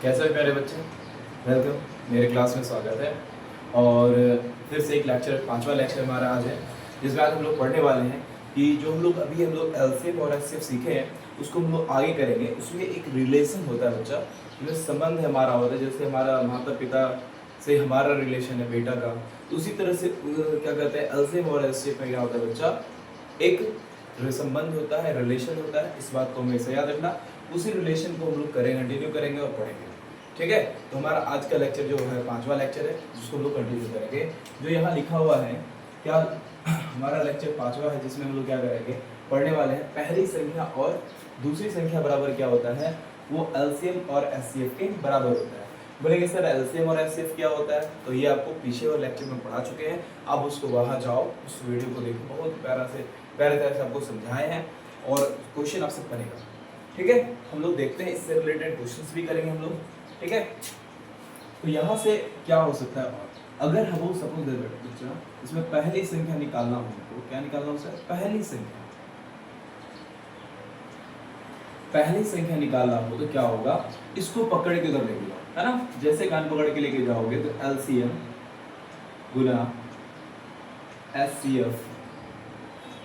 कैसे हो प्यारे बच्चे? वेलकम, मेरे क्लास में स्वागत है। और फिर से एक लेक्चर, पांचवा लेक्चर हमारा आज है, जिसमें आज हम लोग पढ़ने वाले हैं कि जो हम लोग एलसीएम और एचसीएफ सीखे हैं उसको हम लोग आगे करेंगे। उसमें एक रिलेशन होता है बच्चा, जो संबंध हमारा होता है, जैसे हमारा माता पिता से हमारा रिलेशन है बेटा का, तो उसी तरह से क्या कहते हैं एलसीएम और एचसीएफ में क्या होता है बच्चा, एक संबंध होता है, रिलेशन होता है। इस बात को हमेशा याद रखना। उसी रिलेशन को हम लोग करेंगे, कंटिन्यू करेंगे और पढ़ेंगे। ठीक है, तो हमारा आज का लेक्चर जो है पांचवा लेक्चर है, जिसको हम लोग कंटिन्यू करेंगे। जो यहाँ लिखा हुआ है क्या, हमारा लेक्चर पांचवा है, जिसमें हम लोग क्या करेंगे, पढ़ने वाले हैं पहली संख्या और दूसरी संख्या बराबर क्या होता है, वो एलसीएम और एचसीएफ के बराबर होता है। बोलेंगे सर एलसीएम और एचसीएफ क्या होता है, तो ये आपको पीछे वाले लेक्चर में पढ़ा चुके हैं। आप उसको वहाँ जाओ, उस वीडियो को देखो, बहुत प्यारे तरह से आपको समझाए हैं और क्वेश्चन आपसे बनेगा। ठीक है, हम लोग देखते हैं, इससे रिलेटेड क्वेश्चंस भी करेंगे हम लोग। ठीक है, तो यहाँ से क्या हो सकता है, अगर हम सपोज दे बच्चा इसमें पहली संख्या निकालना हो, तो क्या निकालना हो सर, पहली संख्या निकालना हो तो क्या होगा, इसको पकड़ के उधर लेके जाओ, है ना। जैसे कान पकड़ के लेके जाओगे तो एलसीएम गुना एचसीएफ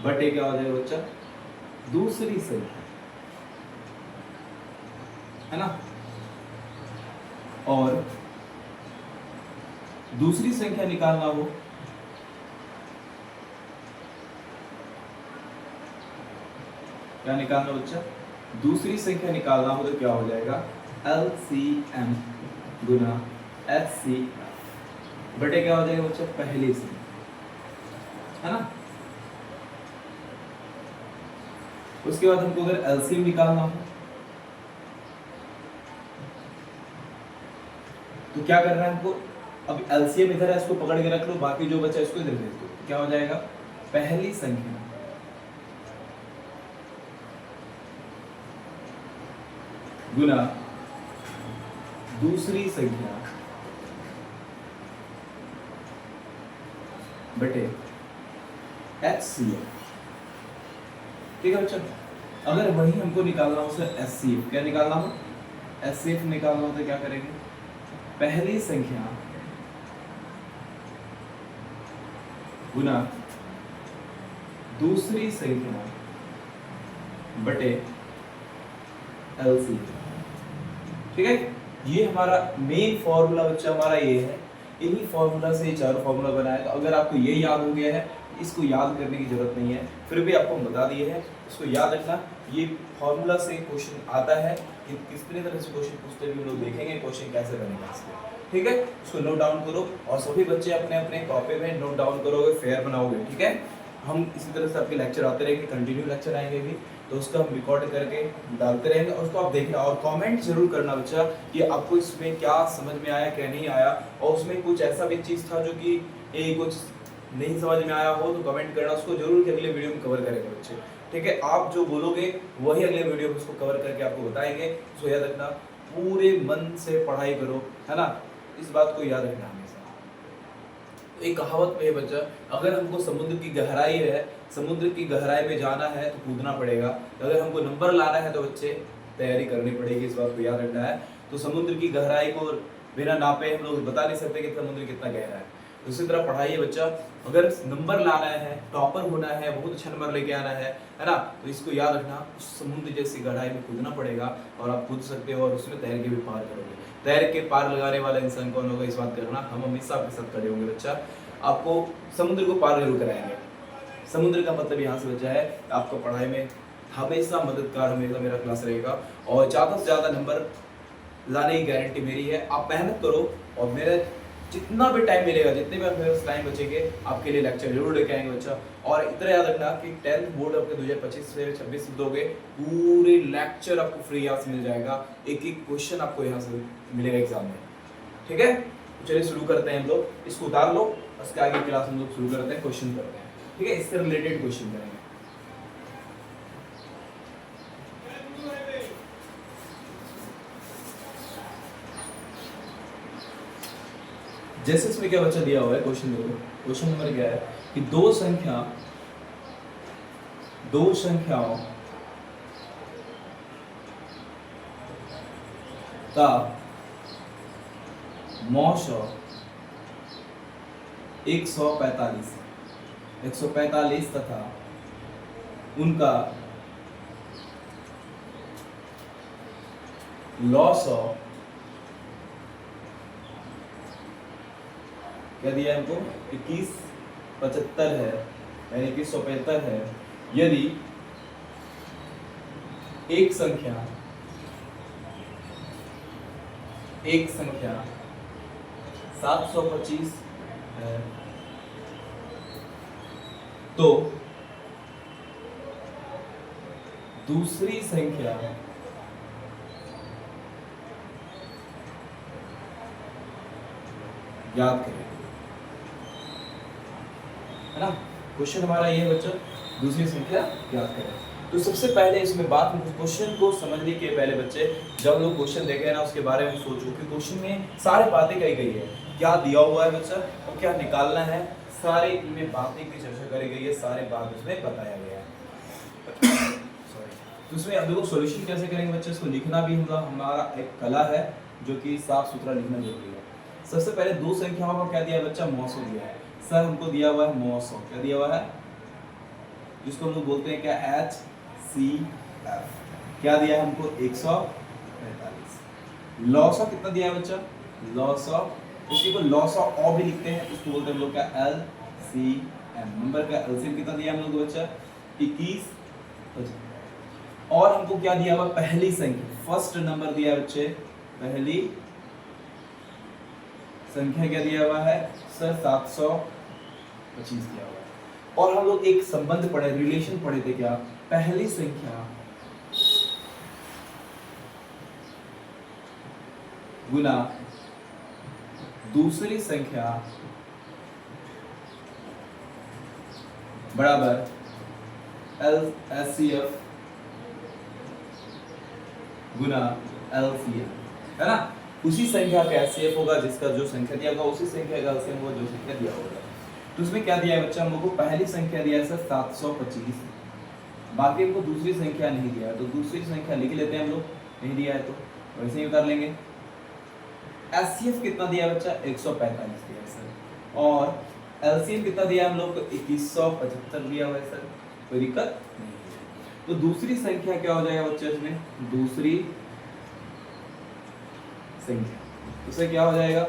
बटे क्या हो जाएगा बच्चा, दूसरी संख्या, है ना। और दूसरी संख्या निकालना हो, क्या निकालना बच्चा, दूसरी संख्या निकालना हो तो क्या हो जाएगा, एलसीएम गुना एचसीएफ बटे क्या हो जाएगा बच्चा, पहली संख्या, है ना। उसके बाद हमको अगर एलसीएम निकालना हो तो क्या करना है हमको, अब एलसीएम इधर है, इसको पकड़ के रख लो, बाकी जो बचा इसको इधर भेज दो। क्या हो जाएगा, पहली संख्या गुना दूसरी संख्या बटे एचसीएफ। ठीक है बच्चा, अगर वही हमको निकालना हो सर एचसीएफ, क्या निकालना हो, एचसीएफ निकालना हो तो क्या करेंगे, पहली संख्या गुना दूसरी संख्या बटे एलसीएम। ठीक है, ये हमारा मेन फॉर्मूला बच्चा हमारा ये है। इन्हीं फॉर्मूला से ये चारों फॉर्मूला बनाया। तो अगर आपको ये याद हो गया है, इसको याद करने की जरूरत नहीं है, फिर भी आपको हम बता दिए हैं, इसको याद रखना। ये फॉर्मूला से क्वेश्चन आता है कि कितने तरह से क्वेश्चन पूछते हैं, हम लोग देखेंगे क्वेश्चन कैसे बनेगा इसके। ठीक है, इसको नोट डाउन करो और सभी बच्चे अपने अपने कॉपी में नोट डाउन करोगे, फेयर बनाओगे। ठीक है, हम इसी तरह से आपके लेक्चर आते रहेंगे, कंटिन्यू लेक्चर आएंगे भी, तो उसका हम रिकॉर्ड करके डालते रहेंगे और उसको आप देखना और कमेंट जरूर करना बच्चा कि आपको इसमें क्या समझ में आया, क्या नहीं आया, और उसमें कुछ ऐसा भी चीज़ था जो कि कुछ नहीं समझ में आया हो तो कमेंट करना, उसको जरूर कि अगले वीडियो में कवर करेंगे बच्चे। ठीक है, आप जो बोलोगे वही अगले वीडियो में उसको कवर करके आपको बताएंगे। उसको याद रखना, पूरे मन से पढ़ाई करो, है ना, इस बात को याद रखना हमेशा। एक कहावत में है बच्चा, अगर हमको समुद्र की गहराई है, समुद्र की गहराई में जाना है तो कूदना पड़ेगा, अगर हमको नंबर लाना है तो बच्चे तैयारी करनी पड़ेगी। इस बात को याद रखना है। तो समुद्र की गहराई को बिना नापे हम लोग बता नहीं सकते कि समुद्र कितना गहरा है। तो इसी तरह पढ़ाई है बच्चा, अगर नंबर लाना है, टॉपर होना है, बहुत अच्छा नंबर लेके आना है ना, तो इसको याद रखना, उस समुद्र जैसी गहराई में कूदना पड़ेगा और आप कूद सकते हो और उसमें तैर के भी पार करोगे। तैर के पार लगाने वाला इंसान कौन होगा, इस बात करना, हम हमेशा आपके साथ खड़े होंगे बच्चा। आपको समुद्र को पार जरूर कराएंगे। समुद्र का मतलब यहाँ से बच्चा है आपको पढ़ाई में हमेशा मददगार, हमेशा मेरा क्लास रहेगा और ज़्यादा से ज़्यादा नंबर लाने की गारंटी मेरी है। आप मेहनत करो और मेरे जितना भी टाइम मिलेगा, जितने भी मेरे पास टाइम बचेंगे, आपके लिए लेक्चर जरूर लेके आएंगे बच्चा। और इतना याद रखना कि 10th बोर्ड आपके 2025 से 26 दोगे, पूरे लेक्चर आपको फ्री यहाँ से मिल जाएगा, एक एक क्वेश्चन आपको यहाँ से मिलेगा एग्जाम में। ठीक है, तो चलिए शुरू करते हैं हम लोग, इसको उतार लो, उसके आगे क्लास हम लोग शुरू करते हैं, क्वेश्चन करते हैं। ठीक है, इससे रिलेटेड क्वेश्चन करेंगे। जैसे इसमें क्या बच्चा दिया हुआ है, क्वेश्चन देखो, क्वेश्चन नंबर क्या है कि दो संख्याओं का 900 145 तथा उनका लॉस ऑफ क्या दिया हमको 2175 है, यानी 2175 है यदि एक संख्या 725 है तो दूसरी संख्या याद करें, है ना। क्वेश्चन हमारा ये है बच्चों, दूसरी संख्या याद करें। तो सबसे पहले इसमें बात, क्वेश्चन को समझने के पहले बच्चे जब लोग क्वेश्चन देखे ना उसके बारे में सोचो कि क्वेश्चन में सारी बातें कही गई है, क्या दिया हुआ है बच्चा और क्या निकालना है, सारे इनमें बातें की चर्चा करी गई है, सारे बात उसमें बताया गया है। सॉरी। तो इसमें अब देखो सॉल्यूशन कैसे करेंगे बच्चे, इसको लिखना भी हमारा एक कला है जो कि साफ सुथरा लिखना जरूरी है। सबसे पहले दो संख्याओं को क्या दिया है बच्चा, 900 दिया है। सर हमको दिया हुआ है 900, क्या दिया हुआ है, जिसको हम लोग बोलते हैं क्या, HCF। क्या दिया है हमको 145। लॉस ऑफ कितना दिया है बच्चा, लॉस ऑफ, उसी को लॉस ऑफ ऑफ भी लिखते हैं, इसको बोलते हैं हम लोग क्या, LCM। नंबर का LCM कितना दिया हम लोग बच्चा, 21। और हमको क्या दिया हुआ, पहली संख्या, फर्स्ट नंबर दिया है बच्चे, पहली संख्या क्या दिया हुआ है सर, 725 दिया हुआ है। और हम लोग एक संबंध पढ़े, रिलेशन पढ़े थे क्या, पहली संख्या गुना दूसरी संख्या बराबर HCF गुना LCM, है ना। उसी संख्या का HCF होगा जिसका जो संख्या दिया होगा, उसी संख्या का LCM होगा जो संख्या दिया होगा। तो इसमें क्या दिया है बच्चा, हम लोग को पहली संख्या दिया है सर 725, बाकी हमको दूसरी संख्या नहीं दिया है, तो दूसरी संख्या लिख लेते हैं हम लोग, नहीं दिया है तो वैसे ही उतार लेंगे। HCF कितना दिया है बच्चा, 145 दिया है सर, और LCM कितना दिया है हम लोग को, 2175 दिया हुआ है सर, कोई दिक्कत नहीं है। तो दूसरी संख्या क्या हो जाएगा बच्चा, इसमें दूसरी संख्या, उसे क्या हो जाएगा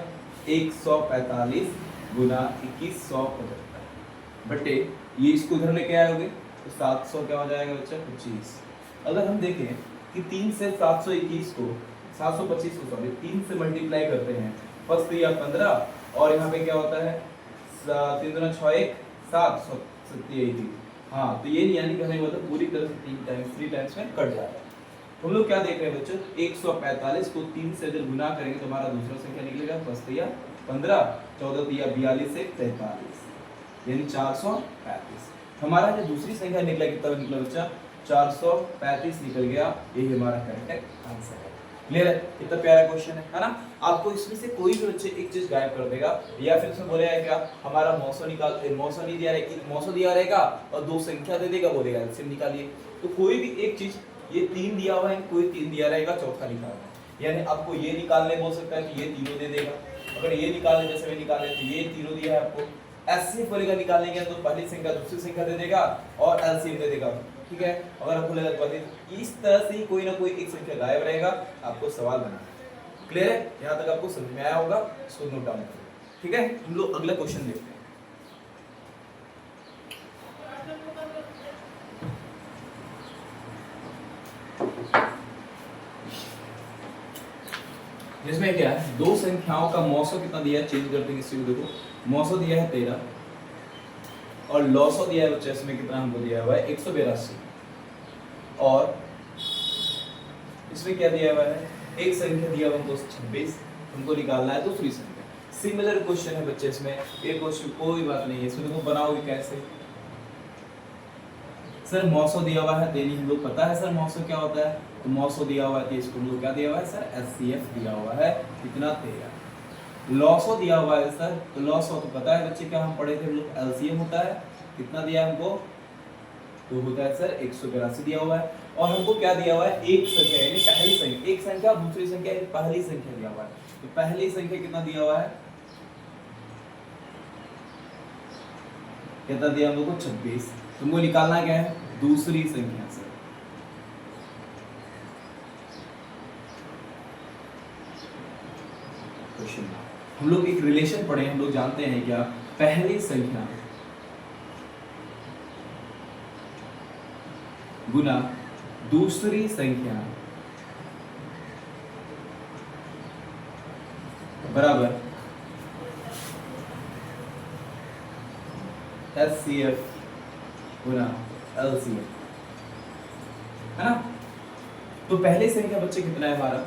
145 गुना 2175 बटे, ये इसको इधर लेके आओगे तो 700 क्या हो जाएगा बच्चा, 25। अगर हम देखें कि 3 से 725 को 3 से मल्टीप्लाई करते हैं, फर्स्ट तो यह 15 और यहाँ पे क्या होता है 3 दूना 6 1 7 7 हाँ, तो ये यानी कि हमें मतलब पूरी तरह से 3 टाइम्स में कट जाएगा। हम लोग क्या देख रहे हैं बच्चों, 145 को 3 से जब गुना करेंगे तो हमारा दूसरा संख्या निकलेगा, फर्स्ट या 15 14 या 42 से 43 यानी 435। हमारा जो दूसरी संख्या निकला कितना निकला बच्चा, 435 निकल गया, यही हमारा करेक्ट आंसर है। क्लियर है, कितना प्यारा क्वेश्चन है ना। आपको इसमें से कोई भी बच्चे एक चीज गायब कर देगा, या फिर उसमें बोलेगा क्या हमारा 900 निकाल, 900 नहीं दिया रहेगा, 900 दिया रहेगा और दो संख्या दे देगा, बोलेगा एलसीएम निकालिए। तो कोई भी एक चीज, ये 3 दिया हुआ है, कोई 3 दिया रहेगा, चौथा निकालना, यानी आपको ये निकालने बोल सकता है कि ये तीनों दे देगा। अगर ये निकालने जैसे में निकालने तो ये तीनों दिया है आपको, एचसीएफ बोलेगा निकालने के तो पहली संख्या दूसरी संख्या दे देगा और एलसीएम दे देगा, ठीक है। अगर आप बोलेगा तो इस तरह से ही कोई ना कोई एक संख्या गायब रहेगा, आपको सवाल बनाना है। क्लियर है, यहाँ तक आपको समझ में आया होगा, इसको नोट डाउन करो, ठीक है। हम लोग अगला क्वेश्चन देखते हैं। जिसमें क्या है, दो संख्याओं का मौसम कितना दिया है, चेंज करते हैं किसी को, देखो मौसम दिया है 13 और लॉसो दिया है बच्चे, इसमें कितना हमको दिया हुआ है 182, और इसमें क्या दिया हुआ है, एक संख्या दिया हुआ हमको 26, हमको निकालना है दूसरी संख्या। सिमिलर क्वेश्चन है बच्चे, इसमें एक क्वेश्चन कोई बात नहीं है, इसमें देखो बनाओगे कैसे। सर मौसम दिया हुआ है तेरी, हम लोग पता है सर मौसम क्या होता है, तो मौसम दिया हुआ है, इसको हम लोग क्या दिया हुआ है सर, एचसीएफ दिया हुआ है, कितना 13। लॉसो दिया हुआ है सर, तो लॉसो तो पता है बच्चे क्या हम पढ़े थे हम लोग, एलसीएम होता है, कितना दिया हमको तो होता है सर 182 दिया हुआ है। और हमको क्या दिया हुआ है, एक संख्या यानी पहली संख्या, एक संख्या दूसरी संख्या पहली संख्या दिया हुआ है। तो पहली संख्या कितना दिया हुआ है, कितना दिया हम लोग को 26। तुमको निकालना क्या है, दूसरी संख्या से। क्वेश्चन हम लोग एक रिलेशन पढ़े, हम लोग जानते हैं क्या, पहली संख्या गुना दूसरी संख्या बराबर HCF गुना LCF, है ना। तो पहली संख्या बच्चे कितना है हमारा,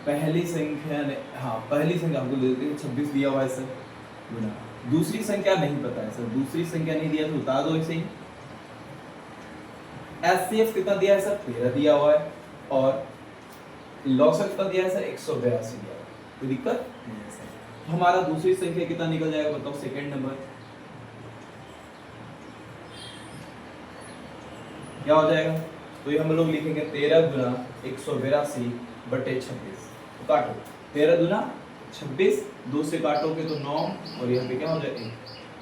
पहली संख्या ने, हाँ पहली संख्या हमको दे देते हैं 26 दिया हुआ है सर, गुना दूसरी संख्या नहीं पता है सर, दूसरी संख्या नहीं दिया तो बता दो इसे ही। HCF कितना दिया है सर, 13 दिया हुआ है, और लॉसर कितना दिया है सर, 182 दिया हुआ है। कोई दिक्कत नहीं है सर। तो हमारा दूसरी संख्या कितना निकल जाएगा बताओ, सेकंड नंबर क्या हो जाएगा, तो ये हम लोग लिखेंगे 13 गुना 182 बटे 26। तो काटो 13 गुना 26, 2 से काटोगे तो 9, और यहाँ पे क्या हो जाएगा,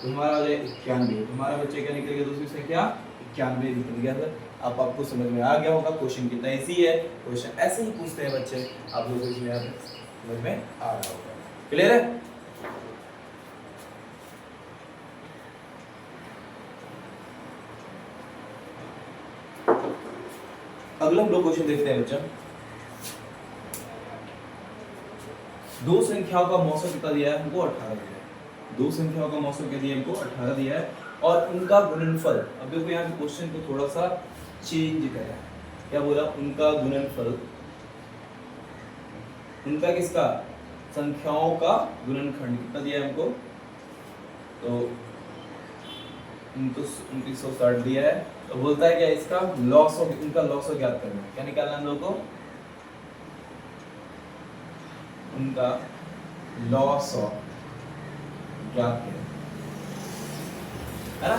तो हमारा हो जाएगा 91। तुम्हारा बच्चे क्या निकल गया, दूसरी संख्या 91 निकल गया सर। अब आपको समझ में आ गया होगा, क्वेश्चन कितना इजी है, क्वेश्चन ऐसे ही पूछते हैं बच्चे, आप लोगों को समझ में आ रहा होगा। क्लियर है। अगला हम लोग क्वेश्चन देखते हैं बच्चा, दो संख्याओं का मौसम कितना दिया है हमको, 18 दिया है। दो संख्याओं का मौसम क्या दिया है हमको, 18 दिया है, और उनका गुणनफल, अब देखो यहाँ के क्वेश्चन को थोड़ा सा चेंज करा है। क्या बोला, उनका गुणनफल, उनका किसका, संख्याओं का गुणनखंड कितना दिया है हमको, तो 2960 दिया है। तो बोलता है क्या, इसका लॉस ऑफ, इनका लॉस ऑफ ज्ञात करना है। क्या निकालना हम लोग को, उनका लॉस ऑफ ज्ञात करना है ना,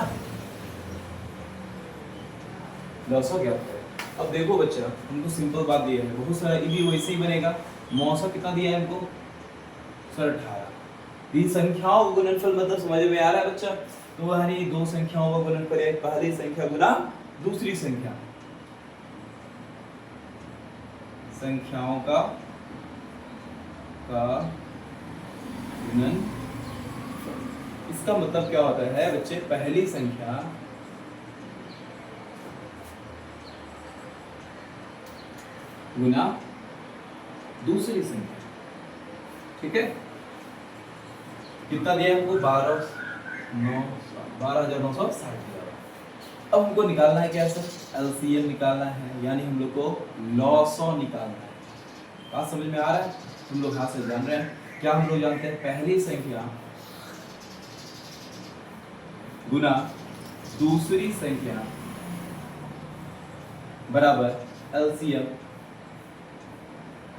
लॉस ऑफ ज्ञात करें। अब देखो बच्चा, हमको सिंपल बात दी है, बहुत सारा ये भी वैसे ही बनेगा। मौसम कितना दिया है हमको सर, 18। ये संख्याओं का गुणनफल मतलब समझ में आ रहा है बच्चा, तो वह नहीं, दो संख्याओं का गुणनफल है, पहली संख्या गुना दूसरी संख्या, संख्याओं का गुणन। इसका मतलब क्या होता है बच्चे, पहली संख्या गुना दूसरी संख्या, ठीक है। कितना दिया हमको, 12,960 दिया। अब हमको निकालना है क्या सर, LCM निकालना है, यानी हम लोग को लॉसो निकालना है। बात समझ में आ रहा है, तुम लोग हाथ से जान रहे हैं। क्या हम लोग जानते हैं, पहली संख्या गुना दूसरी संख्या बराबर LCM,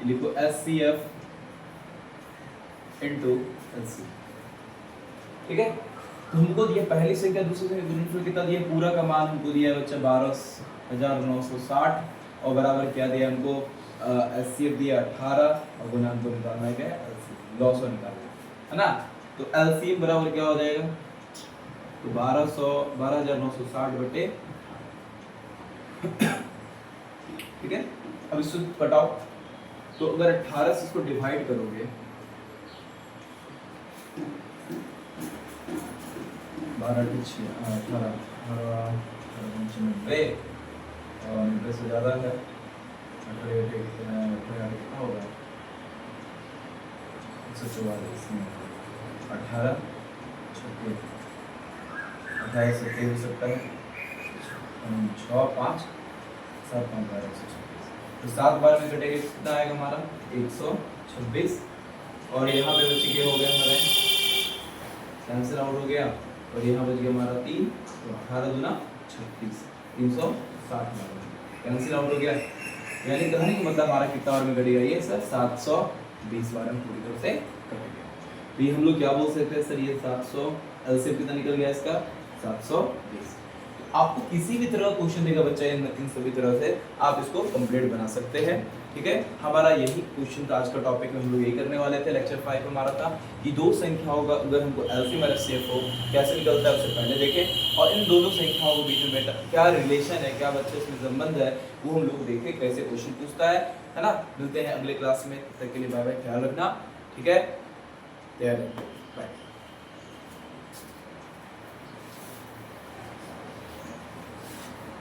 लिखो HCF इंटू LCM, ठीक है। तो हमको दिया पहली संख्या दूसरी संख्या गुणनफल कितना दिया, पूरा का मान हमको दिया है बच्चा 12,960, और बराबर क्या दिया हमको, HCF दिया 18, और गुना हमको निकालना है क्या, लॉस निकालना है ना। तो LCM बराबर क्या हो जाएगा, तो 12,960 बटे, ठीक है। अब इसको घटाओ, तो अगर 18 से इसको डिवाइड करोगे, 12 18 90 और 90 से ज़्यादा है, 18 कितना होगा, 144 में 18 26 28 से 23 हो सकता है, 6 5 7 5 12 126, तो 7 बार में कटेगा कितना आएगा हमारा, 126। और यहाँ पे बच्चे क्या हो गया हमारा, कैंसिल आउट हो गया, और यहाँ बच गया हमारा 3, तो 18 गुना 36, 360 कैंसिल आउट हो गया। यानी कहने का मतलब हमारा कितना बार में कटेगा ये सर, 720 बार में पूरी तरह से कटेगा। तो ये हम लोग क्या बोल सकते हैं सर, ये 700 LCM कितना निकल गया इसका, 720। आपको किसी भी तरह का क्वेश्चन देगा बच्चा इन सभी तरह से आप इसको कंप्लीट बना सकते हैं। ठीक है, हमारा यही क्वेश्चन का आज का टॉपिक में हम लोग यही करने वाले थे। लेक्चर 5 हमारा था कि दो संख्याओं का अगर हमको एलसीएम और एचसीएफ हो कैसे निकलता है उससे पहले देखें, और इन दोनों संख्याओं के बीच में क्या रिलेशन है, क्या बच्चे इसमें संबंध है, वो हम लोग देखें कैसे क्वेश्चन पूछता है ना। मिलते हैं अगले क्लास में, तब तक के लिए बाय बाय, ख्याल रखना। ठीक है, बाय।